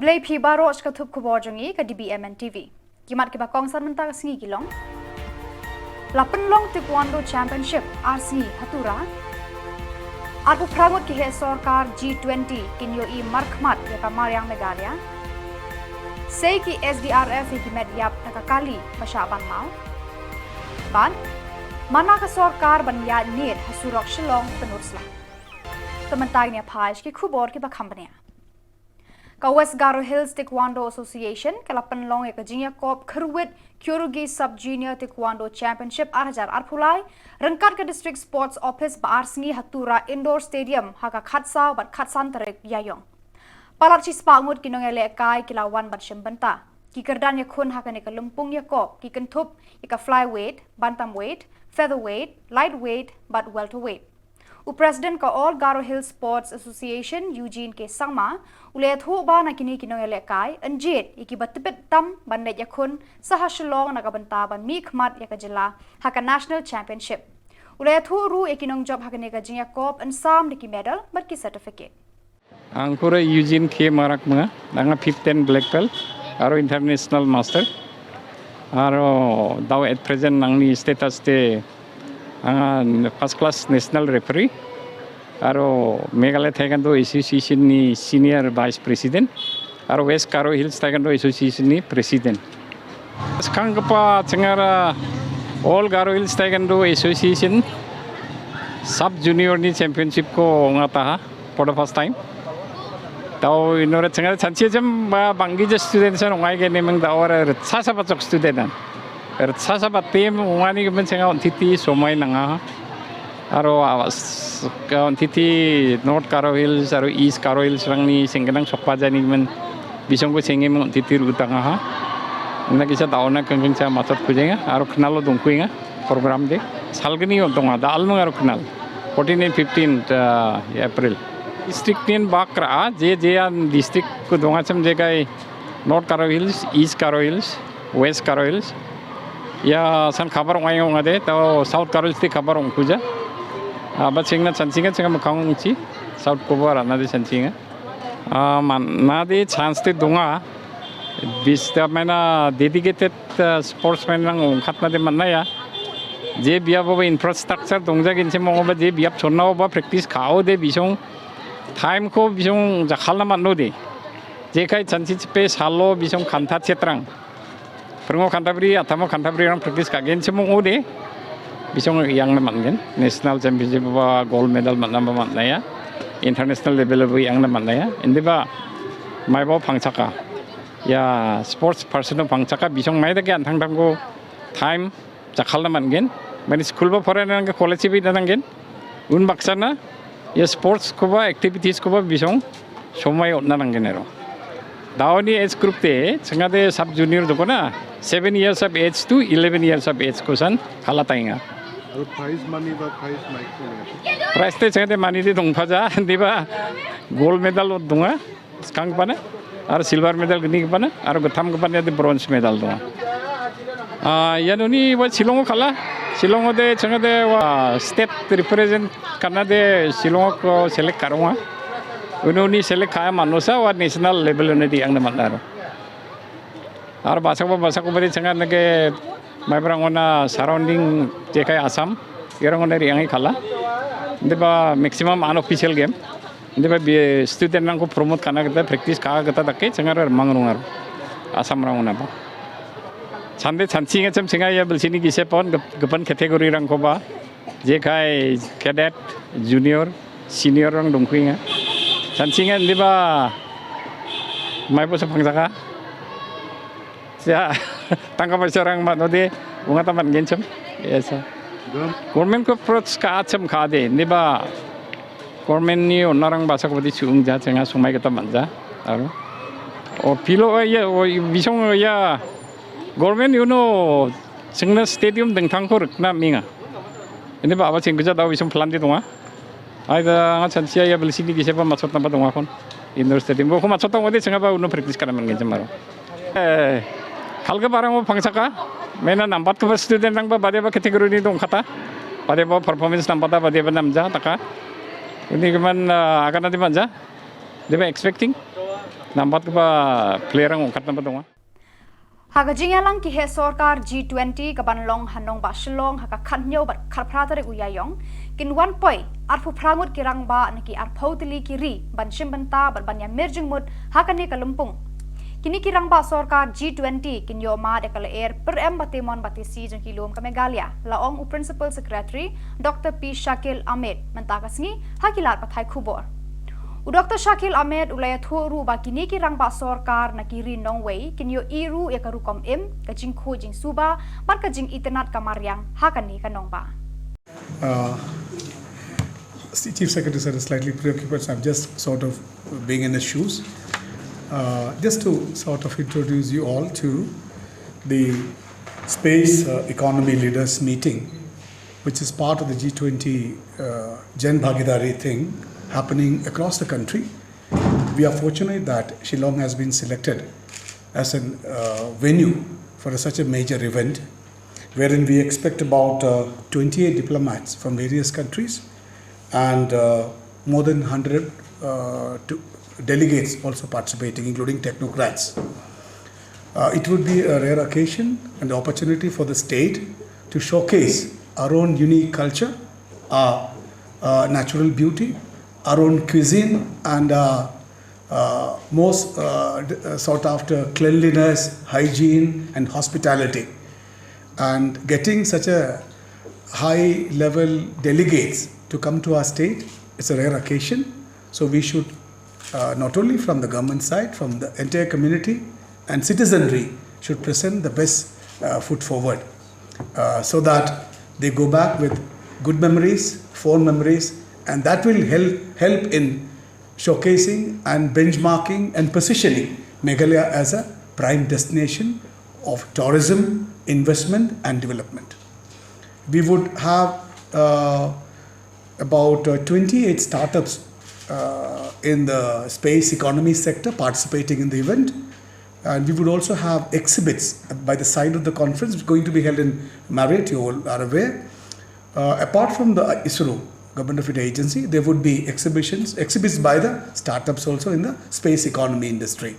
Blay pi baro ka thup khubor jongi ka dbmnTv. Kimat ke ba kong san menta singi kilong. Lapenlong Taekwondo Championship RC Hatura. Arpu prangut ki he sarkar G20 kinyo I markmat ya ka Iaiong Meghalaya. Sei ki SDRF ki med yap nakakali pasyaban mau. Ban mana ka sarkar ban ya nid hasurok Shillong penursla. Tementag ni page ki Khubor ki ba company. Ka West Garo Hills Taekwondo Association kalapenlong ya ka Jylla Kop Khurwit Kyorugi Sub Junior Taekwondo Championship 2008 rengkat ke District Sports Office Baarsingi Hatura Indoor Stadium haka khatsa bat khatsan tarik Iaiong. Palat chi spangmut kinong ele kai kilawan bat syembenta. Ki kerdan ya khun haka ne ka lumpung ya kop ki kentup ya ka flyweight, bantamweight, featherweight, lightweight bat welterweight. President ka All Garo Hills Sports Association Eugene K Sangma ulet hu ba na kini kinong ele kai anjit iki batipet tam bandet yakun saha Shillong nakabanta ban mi khmat ya ka Jylla haka National Championship ulet hu ru ikinong job haka ne ka Jylla Kop and sam diki medal bat ki certificate angkura Eugene K marak mga nanga 15 black belt aro international master aro daw at present nangni status te first class national referee aro Meghalaya Taekwondo Association ni senior vice president aro West Garo Hills Taekwondo Association ni president. Sekarang kepa cengara All Garo Hills Taekwondo Association sub junior ni championship ko ngata for the first time. Tahu inore cengara chanci jam banggi je student san ungai ke nemeng dawar sasa bacok student. Sasa batim ungani kemen cengara ontiti somai nanga. Aro awas ontiti North Garo Hills aro East Garo Hills rangni sengkenang sokpaja ni kemen bisong ko cengem ontiti rutanga ha. Ina kisah tahun nak kengkeng saya masuk kujenga aro kenal lo dongkuinga program de. Salgini ontonga da almang aro kenal. 14 and 15 April. District ni bakra je an district ko donga cem je kai North Garo Hills, East Garo Hills, West Garo Hills. Ya san kabar ongai ongade tau South Garo Hills te kabar ongkuja. Abad singna chancinga cenga makang uci South Khubor ana de chancinga. Na de chance te donga bis ta mana dedicated sportsman lang ongkat na de manna ya. Je biap ba infrastructure dongja ginse mongo ba je biap chonna ba practice khao de bisong time ko bisong jakhal na manno de. Je kai chanci pe salo bisong khanta chetrang. Perngo kantabri atamo kantabri orang practice kagen semua ode bisong yang namangen national championship ba gold medal manna manna ya international level ba yang namanna ya inde ba mai ba phangchaka ya sports person phangchaka bisong mai da ge anthang tanggo time jakhal namangen mani school ba foreign ke college bi nangen un baksana ya sports ko ba activities ko ba bisong somai onna nangenero Dawani age group te sengade sub junior doko na 7 years of age to 11 years of age kosan khala tainga. Prize money ba prize mic. Prize te sengade money de dong phaja diba gold medal dunga skang pana ar silver medal gni pana ar gotham pana de bronze medal dunga. Yanuni wa Shillong khala Shillong de sengade wa state represent karna de Shillong ko select karunga. Ununi select kaya manusia wa national level ini di ang naman naro. Ar bahasa ko beri cengar nage mai berangona surrounding jekai Assam, irangona riangi kala. Deba maximum unofficial game. Deba student nang ko promote karena kita practice kaya kita dakke cengar mangrungar Assam rangona ba. Sande chancinga cem cengar ya belsini kise pon gepan kategori rang ko ba. Jekai cadet, junior, senior rang dongkuinga. Chancingan di ba mai po sa pangsaka siya tangkap orang mat nodi bunga taman gencem yes government ko approach ka acem khade di ba government ni onarang basa ko di chungja cenga sumai ka tamanja aro o pilo ya o bisong ya government you know singna stadium dengthang ko rukna minga ini ba aba cengkuja daw bisong plan di tunga Ada ngat chancia ya beli sini bisa masuk tempat tengah kon indoor stadium. Bukan masuk tengah itu cenga ba uno practice karena mengen cemaro. Halga barang mo pangsaka. Mena nampat ke student nang ba bade ba kategori ni dong kata. Bade ba performance nampat ba bade ba namja taka. Ini keman akan nanti manja. They were expecting nambat ba player ang ukat nambat dong. Haga jingalang ki he sorkar G20 kabanlong hanong ba Shillong haka khanyo bat kharpratare Iaiong kin 1 poi arfu prangut kirang ba naki arphautili kiri ban shimbanta bat banya merjing mud haka ne kalumpung kini kirang ba sorkar G20 kin yo ma de kala air per em batimon batisi jeng kilom ka Meghalaya laong u principal secretary Dr. P Shakil Ahmed mentakas ngi hakilat pathai Khubor u Dr. Shakil Ahmed ulaya thuru ba kini kirang ba sorkar na kiri nongway kin yo iru ya karukom im ka jing kho jing suba ban ka jing internet kamaryang hakani ka nongba Chief Secretary sir is slightly preoccupied, so I'm just sort of being in his shoes. Just to sort of introduce you all to the Space Economy Leaders Meeting, which is part of the G20 Jan Bhagidari thing happening across the country. We are fortunate that Shillong has been selected as a venue for such a major event, wherein we expect about 28 diplomats from various countries and more than 100 delegates also participating, including technocrats. It would be a rare occasion and opportunity for the state to showcase our own unique culture, our natural beauty, our own cuisine, and most sought after cleanliness, hygiene, and hospitality. And getting such a high level delegates to come to our state is a rare occasion. So we should not only from the government side, from the entire community and citizenry should present the best foot forward so that they go back with good memories, fond memories, and that will help in showcasing and benchmarking and positioning Meghalaya as a prime destination of tourism, investment and development. We would have about 28 startups in the space economy sector participating in the event, and we would also have exhibits by the side of the conference, which is going to be held in Marriott, you all are aware. Apart from the ISRO, Government of India agency, there would be exhibits by the startups also in the space economy industry.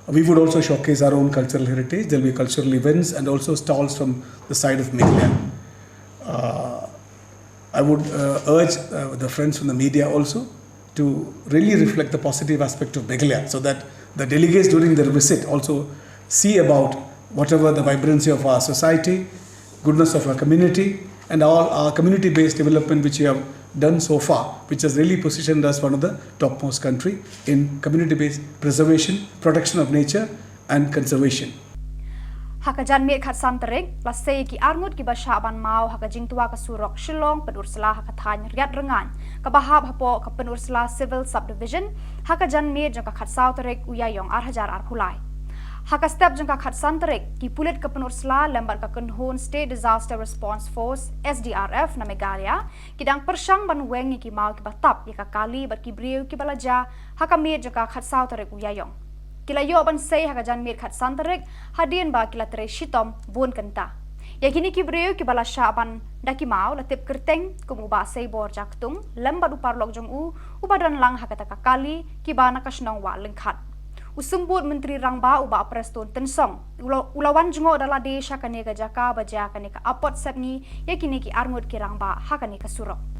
We would also showcase our own cultural heritage. There will be cultural events and also stalls from the side of Meghalaya. I would urge the friends from the media also to really reflect the positive aspect of Meghalaya so that the delegates during their visit also see about whatever the vibrancy of our society, goodness of our community, and all our community-based development which we have done so far, which has really positioned us one of the topmost country in community-based preservation, protection of nature and conservation. Hakajan mir khat santerek lasei ki armut ki basha ban mau hakajing tua ka surok Shillong penursela hakathan riat rengan ka bahab hapo ka penursela civil subdivision hakajan mir jang ka khat sauterek Iaiong arhajar arphulai haka step jang ka khat santerek ki pulit ka penursela lembar ka kunhun state disaster response force SDRF na Meghalaya kidang persang ban weng ki mau ki batap ya ka kali bat ki briu ki balaja haka mir jang ka khat sauterek Iaiong kila yo ban sei hakajan mir khat santerek hadien ba kila tere shitom bun kenta yakini ki breu ki bala shaban daki mau latip kerteng kumu ba sei bor jaktung lamba du parlok jong ubadan lang hakata kakali ki ba nakasnong wa lengkhat usumbut menteri rangba uba preston tensong ulawan jongo dala desha kaneka jaka baja kaneka apot sepni yakini ki armut ki rangba hakani kasurok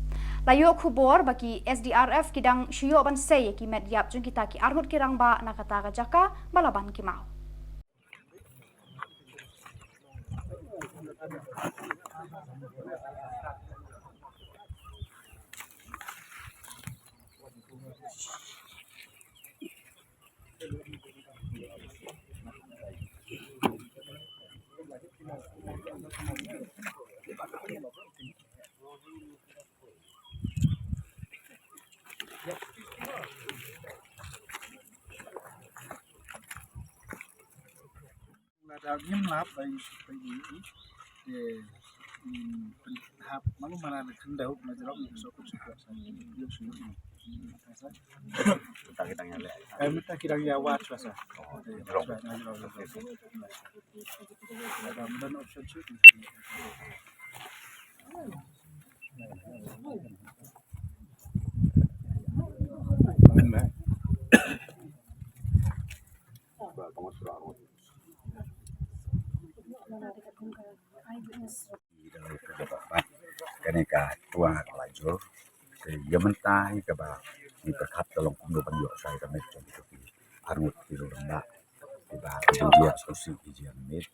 Layo Khubor bagi SDRF kidang shuyo ban sei ki medyap jung kita ki armut kirang ba nakata jaka balaban ki mau. Daging lap by hap malu mana kendau majalok so kusuka yo sini kita ngale kami tak kira ya wat sasa dan option shoot Kaneka tua lajur yementai ke ba ni perkat tolong kumdo banyo saya kami jom itu arut kilo lembak tiba dia susi ijian mit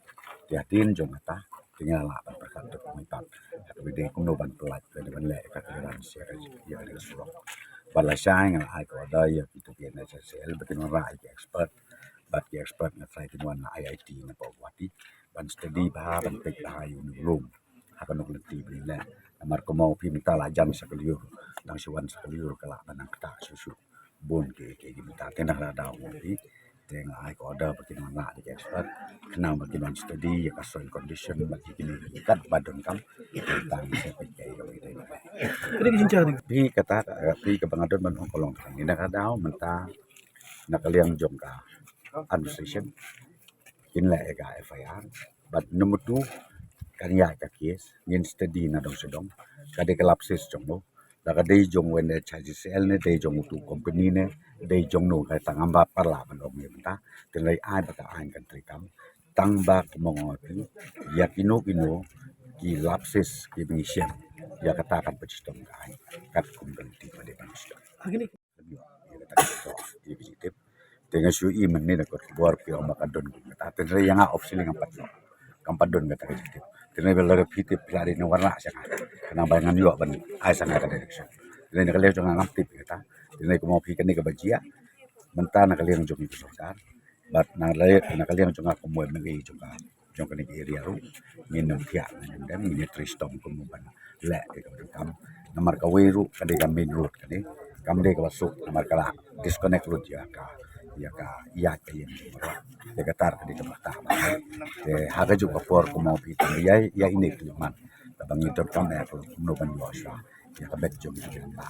dia tin jom kata tinggal lah perkat tu kumipat atau bide kumdo ban pelat ke ban le ka keran sia ya ada suruh balasai ngal ai ko ada ya itu dia na sel betin rai expert bat expert na sai tin wan IIT na pawati ban study ba ban pek ba yu room akan nak leti bila amar ko mau pi minta lajan sakaliur dang siwan sakaliur kala banang kata susu bon ke minta tenah la daw pi teng ai ko ada pakin mana di expert kenang pakin on study ya soil condition bagi kini ikat badon kam tentang sepe ke Kini bincang ni. pi kata pi ke bangadon man kolong ni nak daw menta nak liang jong ka administration kinla ega FIR but number 2 kan ya ka kes ngin study na dong sedong kade kelapsis jong no da kade jong wen ne charge sel ne de jong tu company ne de jong no ka tangam ba parla ban ong ne ta tin lai ai ba ka an kan tri kam tang ba mong pi ya kino ki lapsis ki mission ya kata kan pecistong kai kat kum kan ti pada kan sedong Agini. ya kata to di positif dengan su i men ne ko bor pi o makadon ta tin lai yang opsi ngang pat kampadon kata positif Tena bela repiti pelari ni warna sangat. Kena bayangan juga ban ai sangat ada direction. Tena nak lihat jangan aktif kata. Tena ko mau pikan ni ke bajia. Mentah nak lihat jong itu sorkar. Bat nak lihat jong aku mau mengi jong ni area ru. Minum pia minum dem ni tristom ko mo ban. Le ke kam. Namar ka weru kade kam main road kade. Kam de ka masuk namar kala disconnect road ya ka ya ka yang de katar kade ka mata. Haga juga por ko mau pi ya ini kliman. Tabang itu kam ya ko no ban yo sha. Ya ka bet jong ni ba.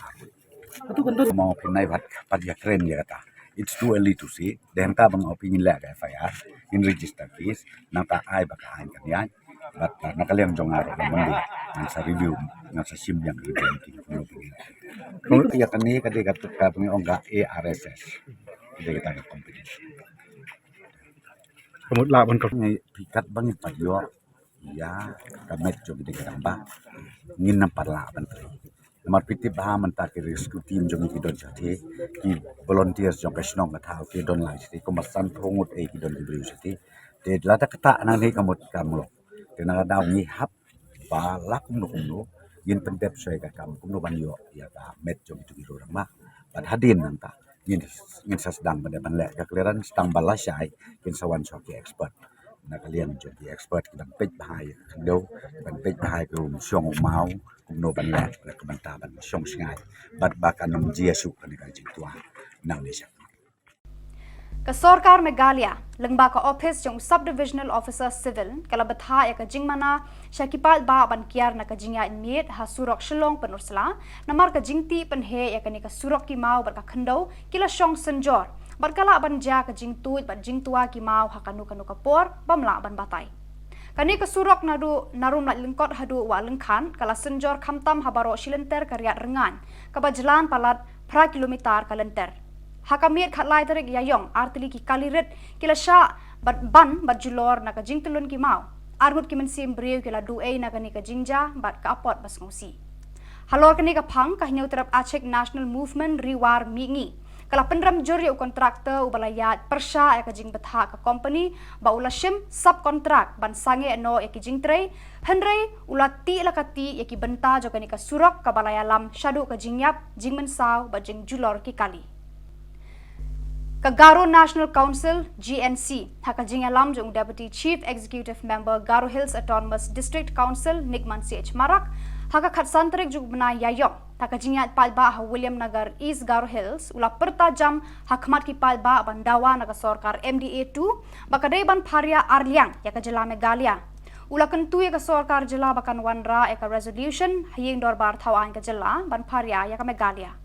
Atu kan tu. Mau pinai bat pat ya keren ya kata. It's too early to see. Dan ka bang opinion la ka FIR in register fees nang ka ai ba ka kan ya. Bat nakaliang jong aro mandi nang sa review nang sa sim yang di banking no pinai. Kalau ya kan ni kade ka pang ongga ARSS. Kade kita ka competition. Kemud lah ban ko. Ngai pikat bang pat yo ya kamet jo gede keramba ngin nam parla ban tri namar piti ba man ta ke rescue team jo ngi don jati ki volunteers jo ka snong ka thau ke don lai ti ko masan thongut e ki don libriu ti te la ta kata nang ni kamut kamlo te na daw ni hap ba lak no yin pendep sai ka kam kum no ban yo ya ka met jo tu ro ma ban hadin nang ta ngin sasdang ban le ka kleran stang balasai kin sawan so ke expert nakalian jadi expert dan pej bahai kendo dan pej bahai ke siong mau kumno ban la ke banta ban siong singai bat bakan nom jia su kan ka jingtua nang ni sak Ka Sarkar Meghalaya lengba ka office jong subdivisional officer civil kala batha ya ka jingmana shakipal ba ban kiar na ka jingya net ha surok Shillong penursla namar ka jingti penhe ya ka ni ka surok ki mau bar ka khendo kila shong senjor barkala ban ja ka jingtuit ban jingtua ki mau hakanu kanu kapor bamla ban batai kani ka surok narum la lingkot hadu wa lengkhan kala senjor khamtam habaro shilenter karyat rengan ka bajlan palat pra kilometer kalenter hakamir khatlai tarik Iaiong artili ki kalirit kila sha ban bajulor na ka jingtulun ki mau argut ki mensim breu kila duei na kani ka jingja bat ka apot bas ngosi halor kani ka phang ka hineu terap achek national movement riwar mingi kala penram juri kontraktor ubalayat persha ya ka jing batha ka company ba ulashim subcontract ban sange no ya ki jingtrei henrei ulati lakati ya ki benta jo kani ka surok ka balayalam shadu ka jingyap jingmen saw ba jing julor ki kali ka Garo National Council GNC haka jingalam jong Deputy Chief Executive Member Garo Hills Autonomous District Council Nikman CH Marak haka khatsantrik jug bna Iaiong haka jingat palba ha William Nagar East Garo Hills ula perta jam hakmat ki palba bandawa naga Sarkar MDA 2 bakadai ban pharia Arliang ya ka Jylla Meghalaya ula kentu ya ka Sarkar Jylla bakan wanra ya ka resolution hayeng dorbar thawan ka Jylla ban pharia ya ka Meghalaya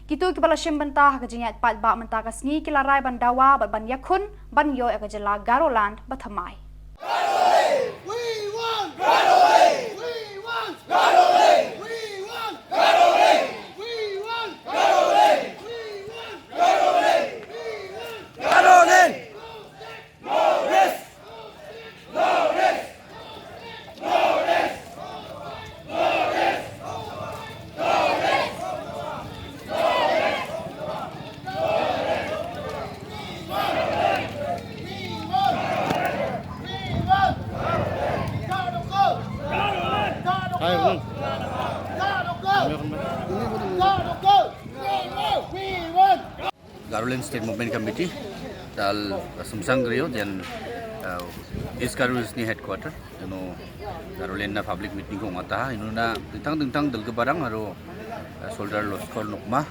Kitu kibala shimbanta ka jingat pat ba menta ka sngi kilarai bandawa ban yakhun ban yo ka Jylla Garoland bathamai We want Garoland we want Garoland we want Garoland we want Garoland we want Garoland we want Garoland no rest no rest no rest Garuland State Movement Committee dal sumsang griyo jen Iskarus ni headquarter Garuland na public meeting ko ngata inuna tentang dal barang aro soldier lost call nukma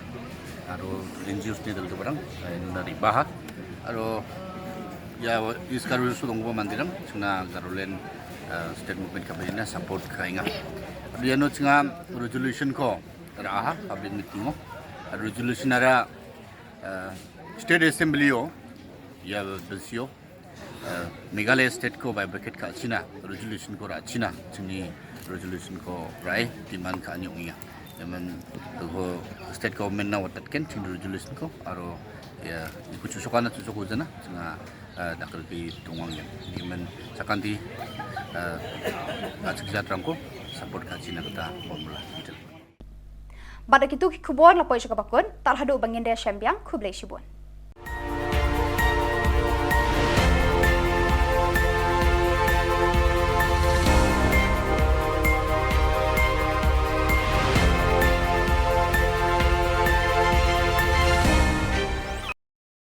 aro injures ni dal barang inuna ribaha aro ya Iskarus sudong mandirang suna Garuland State Movement Committee na support kainga Diano tsinga resolution ko raha public meeting mo resolution ara State Assembly yo ya besio Meghalaya State ko by bucket ka China resolution ko ra China chini resolution ko rai demand ka anyong iya yaman ko state government na watat ken chini resolution ko aro ya ikuchusukan na tusuko jana nga dakal ki tungwang yan yaman sakanti atsik ko support ka China kata formula Badak itu Khubor lapoi juga bakun talhadu bangin dia syambiang kublai shibun.